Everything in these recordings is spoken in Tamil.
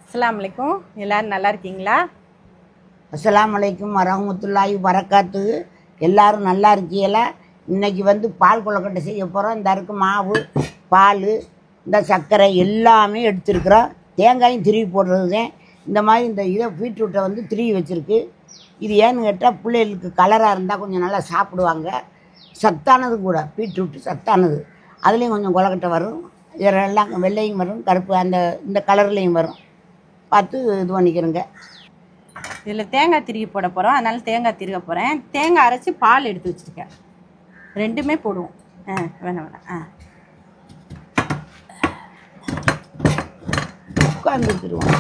அஸ்ஸலாமு அலைக்கும். எல்லோரும் நல்லா இருக்கீங்களா? அஸ்ஸலாமு அலைக்கும் வரஹ்மத்துல்லாஹி வரகாத்து. எல்லோரும் நல்லா இருக்கீங்களா? இன்றைக்கி பால் கொழுக்கட்டை செய்ய போகிறோம். இந்த இருக்கு மாவு, பால், இந்த சர்க்கரை எல்லாமே எடுத்துருக்குறோம். தேங்காயும் திருவி போடுறது தான். இந்த மாதிரி இந்த இதை பீட்ரூட்டை திருவி வச்சுருக்கு. இது ஏன்னு கேட்டால் பிள்ளைகளுக்கு கலராக இருந்தால் கொஞ்சம் நல்லா சாப்பிடுவாங்க. சத்தானது கூட, பீட்ரூட்டு சத்தானது. அதுலேயும் கொஞ்சம் கொழுக்கட்டை வரும். இதெல்லாம் வெள்ளையும் வரும், கருப்பு இந்த கலர்லேயும் வரும். பார்த்து இது பண்ணிக்கிறோங்க. இதில் தேங்காய் திருகி போட போகிறோம். அதனால் தேங்காய் திருக போகிறேன். தேங்காய் அரைச்சி பால் எடுத்து வச்சுருக்கேன். ரெண்டுமே போடுவோம். வேணாம். உட்காந்து திருவோம்.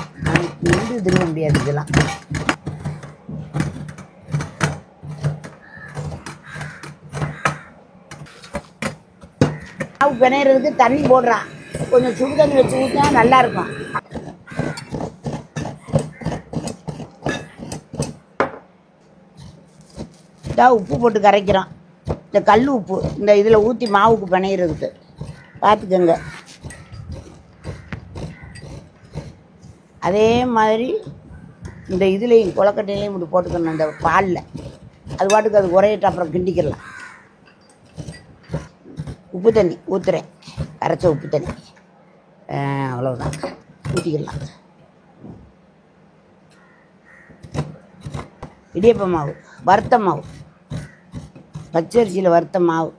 நின்று திருவ முடியாது. இதெல்லாம் மாவு பிணையிறதுக்கு தண்ணி போடுறான். கொஞ்சம் சுடு தண்ணி வச்சு ஊற்றினா நல்லாயிருக்கும். உப்பு போட்டு கரைக்கிறோம். இந்த கல் உப்பு இந்த இதில் ஊற்றி மாவுக்கு பிணையிறதுக்கு பார்த்துக்கோங்க. அதே மாதிரி இந்த இதுலேயும் கொழுக்கட்டையிலையும் இப்படி போட்டுக்கணும். இந்த பாலில் அது பாட்டுக்கு அது உரையிட்டு அப்புறம் கிண்டிக்கிடலாம். உப்பு தண்ணி ஊற்றுறேன், கரைச்ச உப்பு தண்ணி. அவ்வளோதான், ஊற்றிக்கிடலாம். இடியப்ப மாவு, வறுத்த மாவு, பச்சரிசியில் வறுத்த மாவு.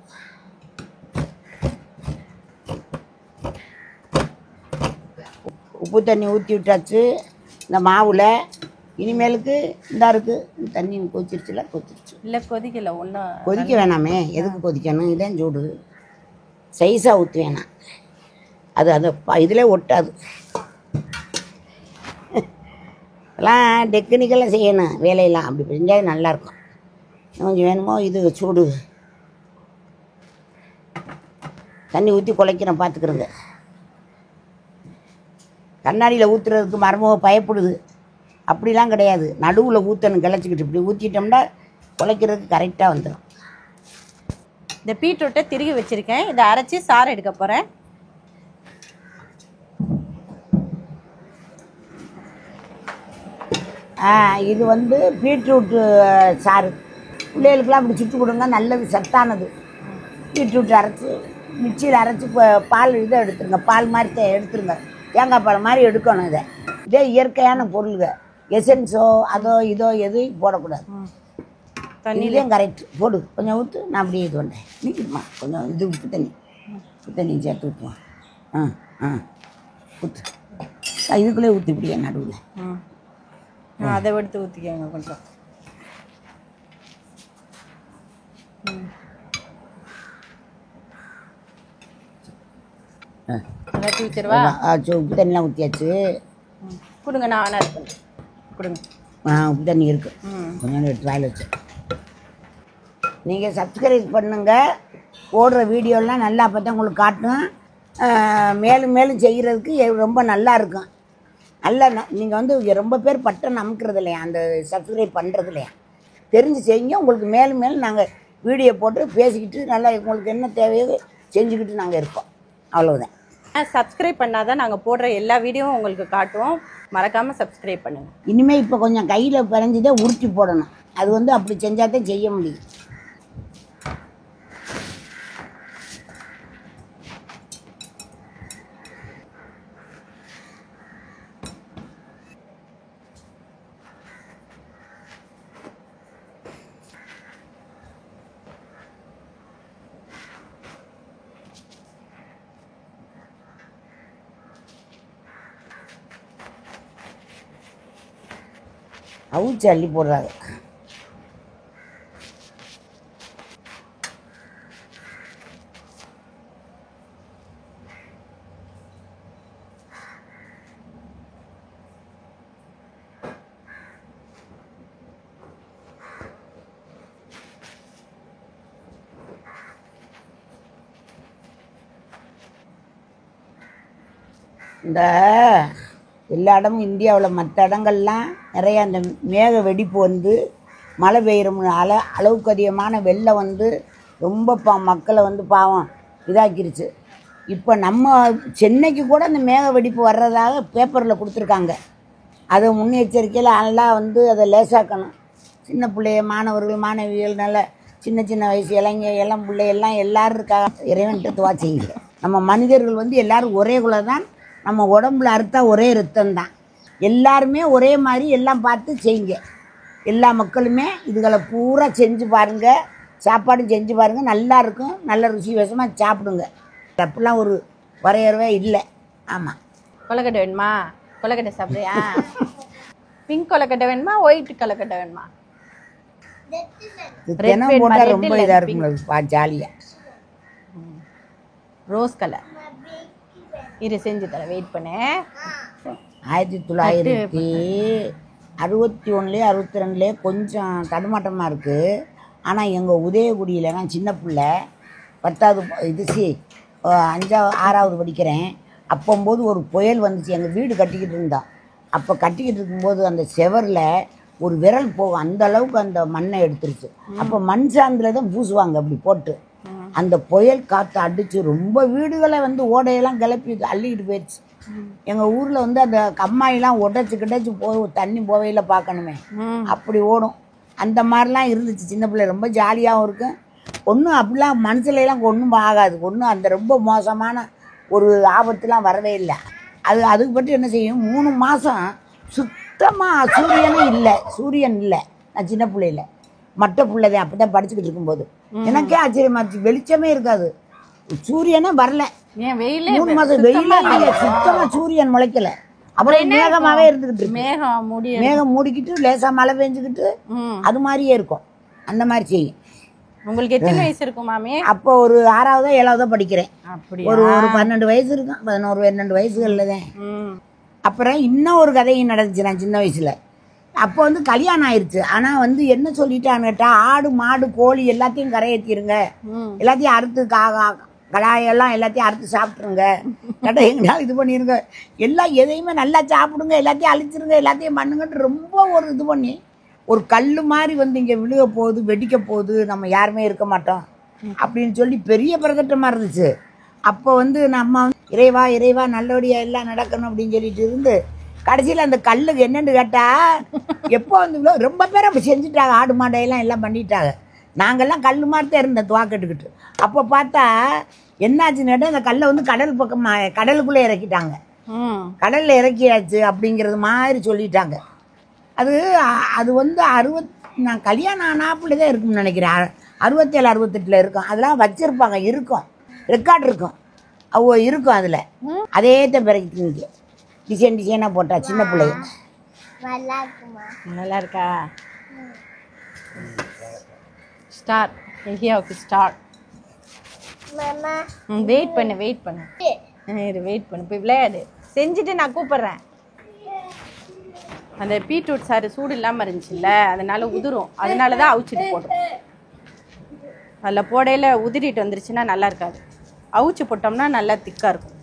உப்பு தண்ணி ஊற்றி விட்டாச்சு இந்த மாவில். இனிமேலுக்கு இந்த இருக்குது தண்ணி கொதிச்சிருச்சுல, கொதிச்சிருச்சு. இல்லை கொதிக்கலை, ஒன்றும் கொதிக்க வேணாமே. எதுக்கு கொதிக்கணும்? இதான் சூடு. சைஸாக ஊற்றி வேணாம். அது இதில் ஒட்டாது. எல்லாம் டெக்னிக்கலாக செய்யணும் வேலையெல்லாம். அப்படி செஞ்சால் நல்லாயிருக்கும். கொஞ்சம் வேணுமோ இது சூடு. தண்ணி ஊற்றி குழைக்கிறேன், பார்த்துக்கிறோங்க. கண்ணாடியில் ஊற்றுறதுக்கு மருமக பயப்படுது. அப்படிலாம் கிடையாது. நடுவில் ஊற்றணும், கிளச்சிக்கிட்டு இப்படி ஊற்றிட்டோம்னா குழைக்கிறதுக்கு கரெக்டாக வந்துடும். இந்த பீட்ரூட்டை திருகி வச்சுருக்கேன். இதை அரைச்சி சாறு எடுக்க போகிறேன். இது பீட்ரூட்டு சாறு. பிள்ளைகளுக்கெல்லாம் அப்படி சுட்டு கொடுங்க, நல்லது, சத்தானது. பீட்ரூட் அரைச்சி மிக்சியில் அரைச்சி பால் இதை எடுத்துருங்க. பால் மாதிரி எடுத்துருங்க. தேங்காய் பால் மாதிரி எடுக்கணும். இதே இயற்கையான பொருளுங்க. எசன்ஸோ அதோ இதோ எதுவும் போடக்கூடாது. தண்ணியிலையும் கரெக்ட் போடு. கொஞ்சம் ஊற்று. நான் அப்படியே இது பண்ணுறேன். நிற்கிடுமா கொஞ்சம் இது உப்பு தண்ணி சேர்த்து ஊற்றுவோம். ஊற்று. இதுக்குள்ளே ஊற்றி இப்படியே நடுவில். அதை எடுத்து ஊற்றிக்கோங்க கொஞ்சம். உப்பு தண்ணிலாம் ஊற்றியாச்சு. கொடுங்க, நான் வேணா இது பண்ணுறேன். கொடுங்க. உப்பு தண்ணி இருக்குது. கொஞ்சம் எடுத்து வாயில் வச்சு. நீங்கள் சப்ஸ்கிரைப் பண்ணுங்க. போடுற வீடியோலாம் நல்லா பார்த்தா உங்களுக்கு காட்டும். மேலும் மேலும் செய்கிறதுக்கு ரொம்ப நல்லா இருக்கும். நல்லா நீங்கள் ரொம்ப பேர் பட்டன் அமுக்கிறது இல்லையா, அந்த சப்ஸ்கிரைப் பண்ணுறது இல்லையா. தெரிஞ்சு செய்யுங்க. உங்களுக்கு மேலும் மேலும் நாங்கள் வீடியோ போட்டு பேசிக்கிட்டு நல்லா உங்களுக்கு என்ன தேவையோ செஞ்சுக்கிட்டு நாங்கள் இருப்போம். அவ்வளோதான். சப்ஸ்கிரைப் பண்ணால் தான் நாங்கள் போடுற எல்லா வீடியோவும் உங்களுக்கு காட்டுவோம். மறக்காமல் சப்ஸ்கிரைப் பண்ணுங்கள். இனிமேல் இப்போ கொஞ்சம் கையில் பிறஞ்சிதான் உருட்டி போடணும். அது அப்படி செஞ்சால் தான் செய்ய முடியும். அவிச்சு அள்ளி போடுறாங்க. இந்த எல்லா இடமும் இந்தியாவில் மற்ற இடங்கள்லாம் நிறையா அந்த மேக வெடிப்பு மழை பெய்கிறோம்னால அளவுக்கு அதிகமான வெள்ளம் ரொம்ப மக்களை பாவம் இதாக்கிருச்சு. இப்போ நம்ம சென்னைக்கு கூட அந்த மேக வெடிப்பு வர்றதாக பேப்பரில் கொடுத்துருக்காங்க. அதை முன்னெச்சரிக்கையில் நல்லா வந்து அதை லேசாக்கணும். சின்ன பிள்ளைய மாணவர்கள் மாணவிகள் நல்ல சின்ன சின்ன வயசு இளம் பிள்ளையெல்லாம் எல்லோரும் இருக்கா. இறைவன்கிட்ட துவா செய்யுங்க. நம்ம மனிதர்கள் வந்து எல்லோரும் ஒரே குலம் தான். நம்ம உடம்புல அறுத்தா ஒரே ரத்தம் தான். எல்லாருமே ஒரே மாதிரி எல்லாம் பார்த்து செய்யுங்க. எல்லா மக்களுமே இதுகளை பூரா செஞ்சு பாருங்கள். சாப்பாடும் செஞ்சு பாருங்கள், நல்லா இருக்கும். நல்ல ருசி வசமாக சாப்பிடுங்க. அப்படிலாம் ஒரு வரையறவே இல்லை. ஆமாம். கொலக்கட்டை வேணுமா? கொலக்கட்டை சாப்பிட்றியா? பிங்க் கொலக்கட்டை வேணுமா ஒயிட் கொலக்கட்டை வேணுமா? தினம் போட்டால் ரொம்ப இதாக இருக்கும், ஜாலியாக. ரோஸ் கலர் இரு செஞ்சு தர, வெயிட் பண்ணு. 1961 62 கொஞ்சம் தடுமாட்டமாக இருக்குது. ஆனால் எங்கள் உதயகுடியில் நான் சின்ன பிள்ளை 10வது 6வது படிக்கிறேன். அப்போம்போது ஒரு புயல் வந்துச்சு. எங்கள் வீடு கட்டிக்கிட்டு இருந்தோம். அப்போ கட்டிக்கிட்டு இருக்கும்போது அந்த செவரில் ஒரு விரல் போகும், அந்த அளவுக்கு அந்த மண்ணை எடுத்துருச்சு. அப்போ மண் சாந்தில் தான் பூசுவாங்க அப்படி போட்டு. அந்த புயல் காற்று அடித்து ரொம்ப வீடுகளை வந்து ஓடையெல்லாம் கிளப்பி அள்ளிக்கிட்டு போயிடுச்சு. எங்கள் ஊரில் வந்து அந்த கம்மாயெல்லாம் உடைச்சி தண்ணி போவையில் பார்க்கணுமே, அப்படி ஓடும். அந்த மாதிரிலாம் இருந்துச்சு. சின்ன பிள்ளை ரொம்ப ஜாலியாகவும் இருக்கும். ஒன்றும் அப்படிலாம் மனசுலாம் ஒன்றும் ஆகாது. ஒன்றும் அந்த ரொம்ப மோசமான ஒரு ஆபத்துலாம் வரவே இல்லை. அதுக்கு பற்றி என்ன செய்யும், 3 மாதம் சுத்தமாக சூரியன் இல்லை. நான் சின்ன பிள்ளையில மற்ற பிள்ளைதான் அப்போ தான் படிச்சுக்கிட்டு இருக்கும்போது எனக்கே ஆச்சரியமா இருந்துச்சு. வெளிச்சமே இருக்காது, சூரியனே வரல. 3 மாதம் வெயிலே இல்லை, சுத்தமாக சூரியன் முளைக்கல. அப்புறம் மேகமாகவே இருந்துக்கிட்டு இருக்கு. மேகம் மூடிக்கிட்டு லேசாக மழை பெஞ்சுக்கிட்டு அது மாதிரியே இருக்கும். அந்த மாதிரி செய்யும். உங்களுக்கு எத்தனை வயசு இருக்கும் மாமி? அப்போ ஒரு 6வதோ 7வதோ படிக்கிறேன். ஒரு 12 வயசு இருக்கும், 11 12 வயசுகளில் தான். அப்புறம் இன்னும் ஒரு கதையும் நடந்துச்சு நான் சின்ன வயசில். அப்போ வந்து கல்யாணம் ஆயிடுச்சு. ஆனால் வந்து என்ன சொல்லிட்டான்னு கேட்டால், ஆடு மாடு கோழி எல்லாத்தையும் கரையேற்றிருங்க, எல்லாத்தையும் அறுத்து கடாயெல்லாம் எல்லாத்தையும் அறுத்து சாப்பிட்ருங்க, கடை எங்கேனாலும் இது பண்ணிடுங்க, எதையுமே நல்லா சாப்பிடுங்க, எல்லாத்தையும் அழிச்சிருங்க, எல்லாத்தையும் பண்ணுங்கன்ட்டு ரொம்ப ஒரு இது பண்ணி ஒரு கல் மாதிரி வந்து இங்கே விழுக போகுது, வெடிக்க போகுது, நம்ம யாருமே இருக்க மாட்டோம் அப்படின்னு சொல்லி பெரிய பிரகட்டமாக இருந்துச்சு. அப்போ வந்து நம்ம இறைவா இறைவா நல்லபடியாக எல்லாம் நடக்கணும் அப்படின்னு சொல்லிட்டு இருந்து கடைசியில் அந்த கல்லுக்கு என்னென்னு கேட்டால், எப்போ வந்து ரொம்ப பேர் அப்படி செஞ்சுட்டாங்க. ஆடு மாடையெல்லாம் எல்லாம் பண்ணிட்டாங்க. நாங்கள்லாம் கல் மாதிரி தான் இருந்தோம் துவாக்கட்டுக்கிட்டு. அப்போ பார்த்தா என்னாச்சுன்னு கேட்டால், அந்த கல்லை வந்து கடலுக்குள்ளே இறக்கிட்டாங்க. கடலில் இறக்கியாச்சு அப்படிங்கிறது மாதிரி சொல்லிட்டாங்க. அது வந்து நான் கல்யாணம் ஆனாப்புல தான் இருக்கும்னு நினைக்கிறேன். 67 68 இருக்கும். அதெல்லாம் வச்சுருப்பாங்க, இருக்கும், ரெக்கார்டு இருக்கும், இருக்கும். அதில் அதே தான் பிறகு டிசைனாக போட்டா சின்ன பிள்ளைங்க. நல்லா இருக்கா? ஸ்டார் எஹியாவுக்கு ஸ்டார். வெயிட் பண்ணு வெயிட் பண்ணு போய் விளையாடு. செஞ்சுட்டு நான் கூப்பிட்றேன். அந்த பீட்ரூட் சாறு சூடு இல்லாமல் இருந்துச்சுல்ல, அதனால உதிரும். அதனால தான் அவிச்சிட்டு போடுறோம். அதில் போடையில் உதிரிட்டு வந்துருச்சுன்னா நல்லா இருக்காது. அவிச்சு போட்டோம்னா நல்லா திக்காக இருக்கும்.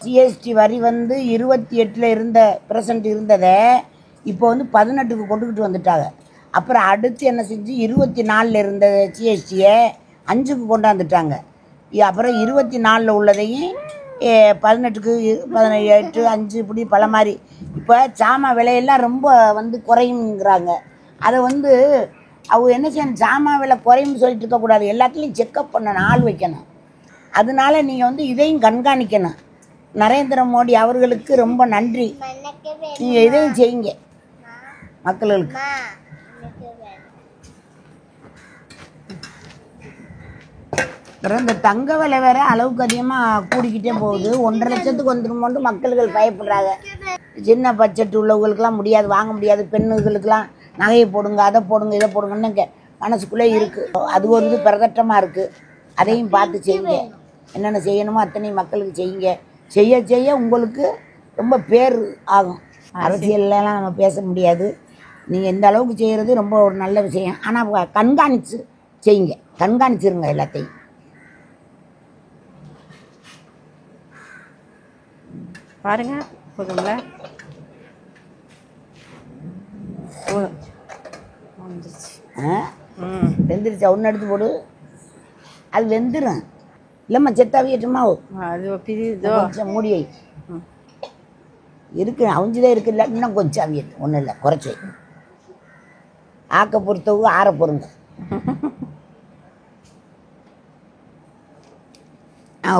ஜிஎஸ்டி வரி வந்து 28 இருந்ததை இப்போ வந்து 18க்கு கொண்டுக்கிட்டு வந்துட்டாங்க. அப்புறம் அடுத்து என்ன செஞ்சு 24 இருந்த ஜிஎஸ்டியை 5க்கு கொண்டாந்துட்டாங்க. அப்புறம் 24 உள்ளதையும் 18க்கு 17 5 இப்படி பல மாதிரி. இப்போ சாமான் விலையெல்லாம் ரொம்ப வந்து குறையுங்கிறாங்க. அதை வந்து அவங்க என்ன செய்யணும், சாமான் விலை குறையும்னு சொல்லிட்டு இருக்கக்கூடாது, எல்லாத்துலேயும் செக்கப் பண்ணணும், ஆள் வைக்கணும். அதனால நீங்கள் வந்து இதையும் கண்காணிக்கணும். நரேந்திர மோடி அவர்களுக்கு ரொம்ப நன்றி. நீங்கள் இதையும் செய்யுங்க மக்களுக்கு. அப்புறம் இந்த தங்க விலை வேற அளவுக்கு அதிகமாக கூடிக்கிட்டே போகுது. 1.5 லட்சத்துக்கு வந்துருமோன்னு மக்கள்கள் பயப்படுறாங்க. சின்ன பட்ஜெட் உள்ளவங்களுக்கெல்லாம் முடியாது, வாங்க முடியாது. பெண்ணுகளுக்கெல்லாம் நகையை போடுங்க, அதை போடுங்க, இதை போடுங்கன்னு மனசுக்குள்ளே இருக்குது. அது ஒரு இது பிரதட்டமாக இருக்குது. அதையும் பார்த்து செய்யுங்க. என்னென்ன செய்யணுமோ அத்தனையும் மக்களுக்கு செய்யுங்க. செய்ய உங்களுக்கு ரொம்ப பேர் ஆகும். அரசியல்லாம் நம்ம பேச முடியாது. நீங்கள் இந்த அளவுக்கு செய்கிறது ரொம்ப ஒரு நல்ல விஷயம். ஆனால் கண்காணித்து செய்யுங்க, கண்காணிச்சிருங்க எல்லாத்தையும். பாருங்க, போதுங்களா? வெந்துருச்சா? ஒன்று எடுத்து போடு. அது வெந்துடும். இல்லைம்மா செத்தாவியட்டுமா அது பிரியுதோ. கொஞ்சம் மூடி வை. இருக்கு அவிஞ்சுதான் இருக்குல்ல, இன்னும் கொஞ்சம் அவியட்டும், ஒன்றும் இல்லை, குறைச்சி ஆக்க பொறுத்தவு ஆற பொறுங்க.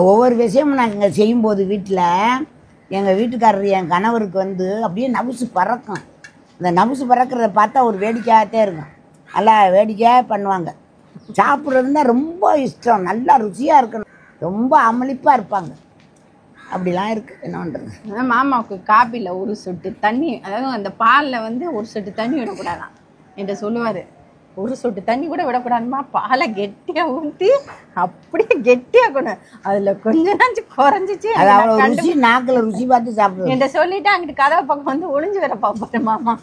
ஒவ்வொரு விஷயமும் நாங்கள் செய்யும்போது வீட்டில் எங்கள் வீட்டுக்காரர் என் கணவருக்கு வந்து அப்படியே நவுசு பறக்கும். அந்த நவுசு பறக்கிறத பார்த்தா ஒரு வேடிக்கையாகத்தே இருக்கும். நல்லா வேடிக்கையாக பண்ணுவாங்க. சாப்பிட்றதுன்னா ரொம்ப இஷ்டம், நல்லா ருசியாக இருக்கணும், ரொம்ப அமளிப்பாக இருப்பாங்க. அப்படிலாம் இருக்குது. என்ன பண்ணுறது? அதான் மாமாவுக்கு காப்பியில் ஒரு சொட்டு தண்ணி, அதாவது அந்த பாலில் வந்து ஒரு சொட்டு தண்ணி விடக்கூடாதான் என்கிட்ட சொல்லுவார். ஒரு சொட்டு தண்ணி கூட விடக்கூடாதுமா, பாலை கெட்டியாக ஊற்றி அப்படியே கெட்டியாக்கணும். அதில் கொஞ்ச நாச்சு குறைஞ்சிச்சு. அது அவ்வளோ ருசி, நாக்கில் ருசி பார்த்து சாப்பிடுவேன். என்கிட்ட சொல்லிட்டு அங்கிட்டு கதவை பக்கம் வந்து ஒளிஞ்சு வர பார்ப்பாரு மாமா.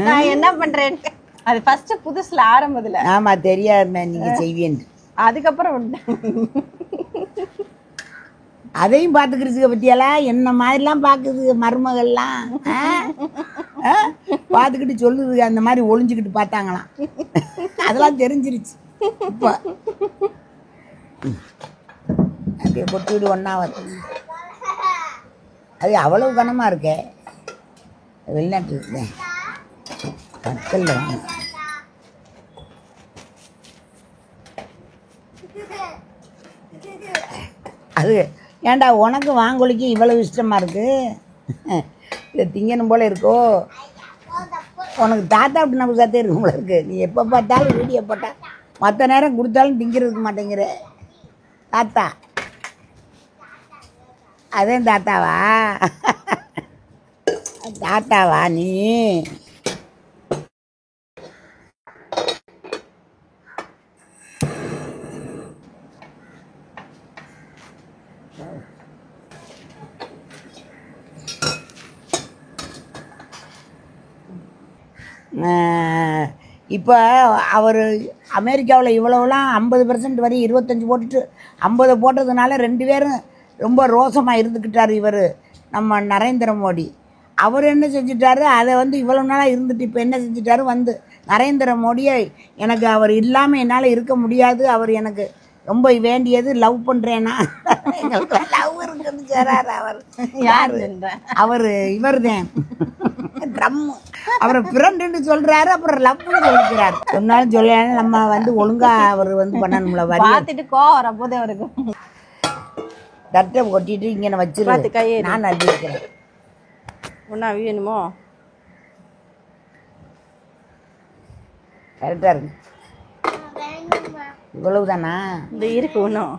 நான் என்ன பண்ணுறேன்ட்டு. அது ஃபஸ்ட்டு புதுசில் ஆரம்பத்தில். ஆமாம் தெரியாதுமே நீங்கள் செய்வேன்னு. அதுக்கப்புறம் அதையும் பார்த்துக்கிறதுக்கு பற்றியெல்லாம் என்ன மாதிரிலாம் பார்க்குது மருமகள்லாம். பார்த்துக்கிட்டு சொல்லுது அந்த மாதிரி ஒளிஞ்சுக்கிட்டு பார்த்தாங்களாம். அதெல்லாம் தெரிஞ்சிருச்சு. இப்போ அப்படியே கொட்டிவிடு ஒன்றா வருது. அது அவ்வளவு கனமாக இருக்கே, வெளிநாட்டு இருக்கேன் கற்கல்ல வாங்க. அது ஏன்டா உனக்கு வாங்கொலிக்கு இவ்வளவு இஷ்டமாக இருக்குது, இதை திங்கணும் போல இருக்கோ. உனக்கு தாத்தா அப்படி நம்ம சாத்தே இருக்கும் போல இருக்கு. நீ எப்போ பார்த்தாலும் வீடியோ போட்டால் மற்ற நேரம் கொடுத்தாலும் திங்கிறதுக்கு மாட்டேங்கிற. தாத்தா அதே தாத்தாவா? தாத்தாவா நீ? இப்போ அவர் அமெரிக்காவில் இவ்வளோலாம் 50% வரி 25 போட்டுட்டு 50 போட்டதுனால 2 பேரும் ரொம்ப ரோசமாக இருந்துக்கிட்டார் இவர் நம்ம நரேந்திர மோடி. அவர் என்ன செஞ்சிட்டாரு, அதை வந்து இவ்வளோ நாளாக இருந்துட்டு இப்போ என்ன செஞ்சிட்டாரு, வந்து நரேந்திர மோடியை எனக்கு அவர் இல்லாமல் என்னால் இருக்க முடியாது, அவர் எனக்கு ரொம்ப வேண்டியது, லவ் பண்ணுறேன்னா எங்களுக்கு லவ் இருக்குன்னு சொல்கிறார் அவர். யார் அவர்? இவர் தான் ட்ரம். அவரை ஃப்ரெண்டுன்னு சொல்கிறாரு, அப்புறம் லவ்னு சொல்லிக்கிறார். சொன்னாலும் சொல்ல நம்ம வந்து ஒழுங்காக அவர் வந்து பண்ணணும்ல. வரி பார்த்துட்டு கோவம் போது அவருக்கு தட்டை கொட்டிட்டு இங்கே வச்சிருக்காரு. கையை நான் அள்ளி வைக்கிறேன். ஒன்றா வேணுமோ? கரெக்டாக இருக்கு. இவ்வளவு தானா? இந்த இருக்கு ஒன்றும்.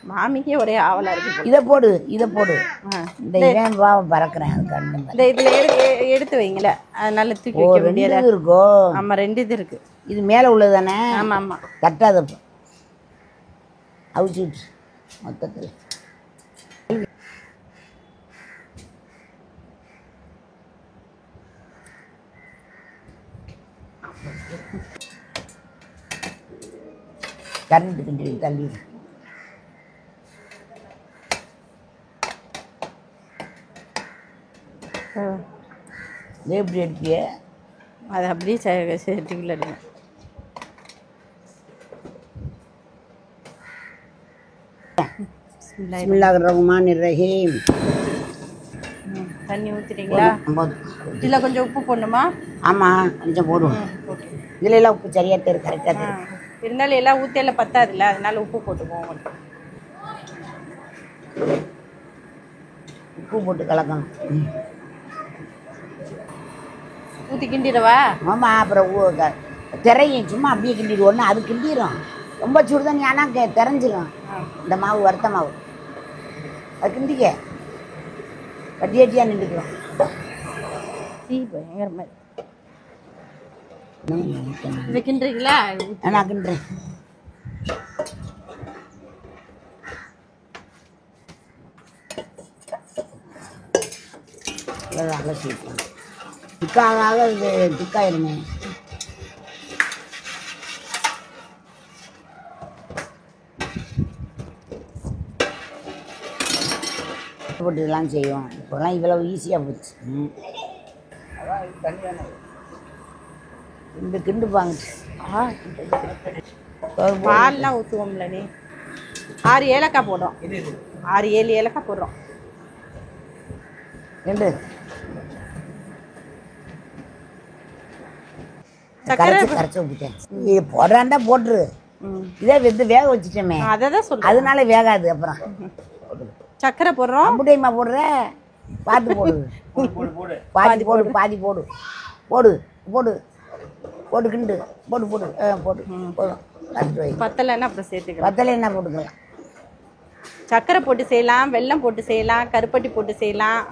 மாமிக்கே ஒரே ஆவலாக இருக்கு. இதை போடு, இதை போடு. இந்த இவன் பாவம் பறக்கிறேன். அது கண்டு இந்த இதில் எடுத்து வைங்களேன், அதனால தூக்கி வைக்க முடியாது. இருக்கோ? ஆமாம், 2 இது இருக்குது. இது மேலே உள்ளது தானே? ஆமாம் ஆமாம். தட்டாதப்போ அவிச்சுட்டு மொத்தத்தில் கரண்ட் கிண்டி தள்ளி. இது எப்படி எடுப்பிய? அது அப்படியே செட்டிக்குள்ள எடுங்க. பிஸ்மில்லாஹிர் ரஹ்மானிர் ரஹீம். தண்ணி ஊற்றிட்டீங்களா? இதில் கொஞ்சம் உப்பு போடணுமா? ஆமாம், கொஞ்சம் போடுவோம். இதில் எல்லாம் உப்பு சரியாக தெரியும், கரெக்டாக தெரியும். இருந்தாலும் எல்லாம் ஊற்றியெல்லாம் பத்தாதுல்ல, அதனால உப்பு போட்டுக்குவோம். உப்பு போட்டு கலக்கணும். ஊற்றி கிண்டிடவா? ஆமாம், அப்புறம் திரையும் சும்மா அப்படியே கிண்டிடுவோன்னு அது கிண்டிடும். ரொம்ப சுடுதண்ணி ஆனால் திறஞ்சிடும். இந்த மாவு வறுத்த மாவு அது கிண்டிக்க கட்டி கட்டியாக நின்றுக்கிறோம். பயங்கரமாக இதை கிண்டுறீங்களா? நான் கிண்டுறேன். அலசிக்கலாம். திக்காக இது திக்காயிருமே. போட்டு இதெல்லாம் செய்வோம். இப்போலாம் இவ்வளவு ஈஸியாக போச்சு. இந்த கிண்டு பாங்க. பால்லாம் ஊற்றுவோம்ல நீ 6 ஏலக்காய் போடுறோம் 6 7 ஏலக்காய் போடுறோம் ரெண்டு சக்கரை கரைச்சி ஊற்றிட்டேன் இது போடுறாண்டா போட்டுரு இதே வந்து வேக வச்சுட்டோமே அதை தான் சொல்கிறேன் அதனால வேகாது அப்புறம் சக்கரை போடுறோம் அப்படியேம்மா போடுற பார்த்து போடு பாதி போடு பாதி போடு போடு போடு போடு கிண்டு போடு போடு போடு போதும் பார்த்துட்டு வை பத்தலைன்னா அப்புறம் சேர்த்துக்கலாம் பத்தலை என்ன போட்டுக்கலாம் சக்கரை போட்டு செய்யலாம் வெல்லம் போட்டு செய்யலாம் கருப்பட்டி போட்டு செய்யலாம்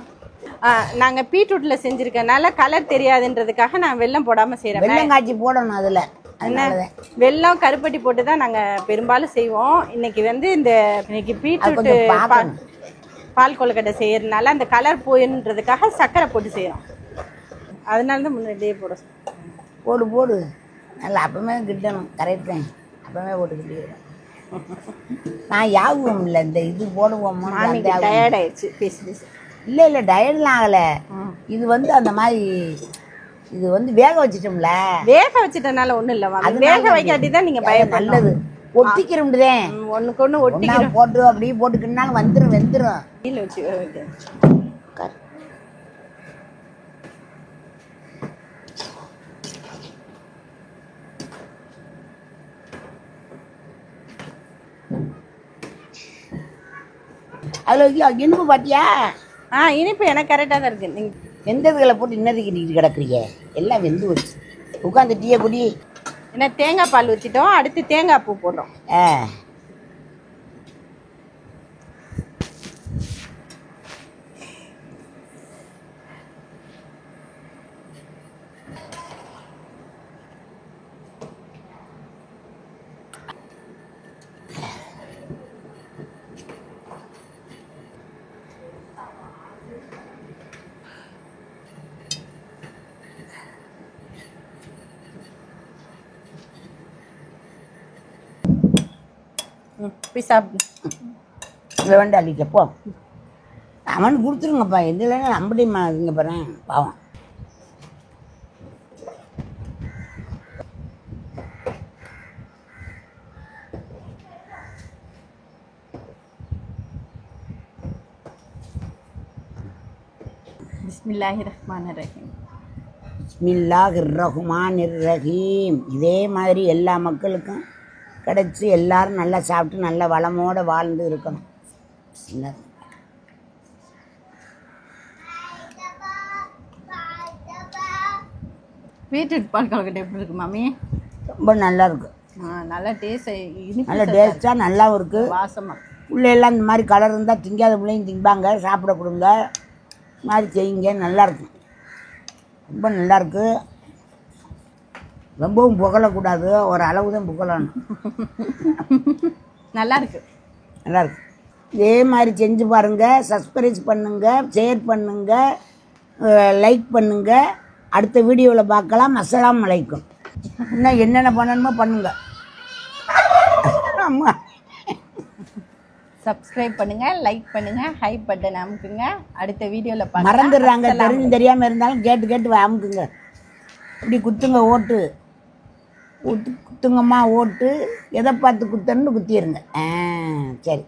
நாங்கள் பீட்ரூட்டில் செஞ்சுருக்கனால கலர் தெரியாதுன்றதுக்காக நான் வெல்லம் போடாமல் செய்கிறேன் வெல்லம் காய்ச்சி போடணும் அதில் என்ன வெல்லம் கருப்பட்டி போட்டு தான் நாங்கள் பெரும்பாலும் செய்வோம் இன்னைக்கு வந்து இன்னைக்கு பீட்ரூட்டு பால் கொழுக்கட்டை செய்யறதுனால அந்த கலர் போயின்றதுக்காக சக்கரை போட்டு செய்கிறோம் அதனால தான் முன்னாடியே போடு போடு நல்லா அப்பவுமே கிட்டணும் கரெக்ட் தான் அப்பவுமே போட்டுக்கிட்டே நான் யாபகம் இல்லை இந்த இது போடுவோம் டயர்ட் ஆயிடுச்சு பேசி பேசி இல்லை இல்லை டயர்ட்லாம் ஆகலை இது வந்து அந்த மாதிரி இது வந்து வேக வச்சிட்டோம்ல வேக வச்சிட்டனால ஒன்றும் இல்லை அது வேக வைக்காட்டி தான் நீங்கள் பயம் நல்லது ஒட்டிக்கிறோம்டுதேன் ஒன்றுக்கு ஒன்று ஒட்டிக்கிறோம் போட்டு அப்படியே போட்டுக்கினாலும் வந்துடும் வெந்துடும் கீழே வச்சு அதில் இனிப்பு பார்த்தியா இனிப்பு எனக்கு கரெக்டாக தான் இருக்குது நீங்கள் எந்த இதுகளை போட்டு இன்னதுக்கு நீட்டு கிடக்குறீங்க எல்லாம் வெந்து வச்சு உட்காந்து டீயை குடி என்ன தேங்காய் பால் வச்சுட்டோம் அடுத்து தேங்காய் பூ போடுறோம் போய் சாப்பிடு இதில் வேண்டாம் அள்ளிக்கப்போ அவனுக்கு கொடுத்துருங்கப்பா எதுல நம்படிமா இங்கே போகிறேன் பாவம் பிஸ்மில்லாஹிர் ரஹ்மானிர் ரஹீம் பிஸ்மில்லாஹிர் ரஹ்மானிர் ரஹீம் இதே மாதிரி எல்லா மக்களுக்கும் கிடச்சி எல்லாரும் நல்லா சாப்பிட்டு நல்ல வளமோடு வாழ்ந்து இருக்கணும் பீட்ரூட் பால் கொழுக்கட்டை எப்படி இருக்கு மாமி ரொம்ப நல்லா இருக்கு நல்லா டேஸ்ட் நல்ல டேஸ்ட்டாக நல்லாவும் இருக்குது வாசமாக பிள்ளையெல்லாம் இந்த மாதிரி கலர் இருந்தால் திங்காத பிள்ளைங்க திம்பாங்க சாப்பிட கொடுங்க மாதிரி செய்யுங்க நல்லாயிருக்கும் ரொம்ப நல்லாயிருக்கு ரொம்பவும் புகழக்கூடாது ஒரு அளவு தான் புகழணும் நல்லாயிருக்கு நல்லாயிருக்கு இதே மாதிரி செஞ்சு பாருங்கள் சப்ஸ்கிரைப் பண்ணுங்கள் ஷேர் பண்ணுங்கள் லைக் பண்ணுங்கள் அடுத்த வீடியோவில் பார்க்கலாம் அஸ்ஸலாமு அலைக்கும் இன்னும் என்னென்ன பண்ணணுமோ பண்ணுங்கள் ஆமாம் சப்ஸ்கிரைப் பண்ணுங்க லைக் பண்ணுங்க ஹை பட்டன் அமுக்குங்க அடுத்த வீடியோவில் பார்க்கலாம் மறந்துடுறாங்க தெரிஞ்சு தெரியாமல் இருந்தாலும் கேட்டு கேட்டு அமுக்குங்க இப்படி குத்துங்க ஓட்டு குத்துங்கம்மா ஓட்டு எதை பார்த்து குத்தணுன்னு குத்திடுங்க சரி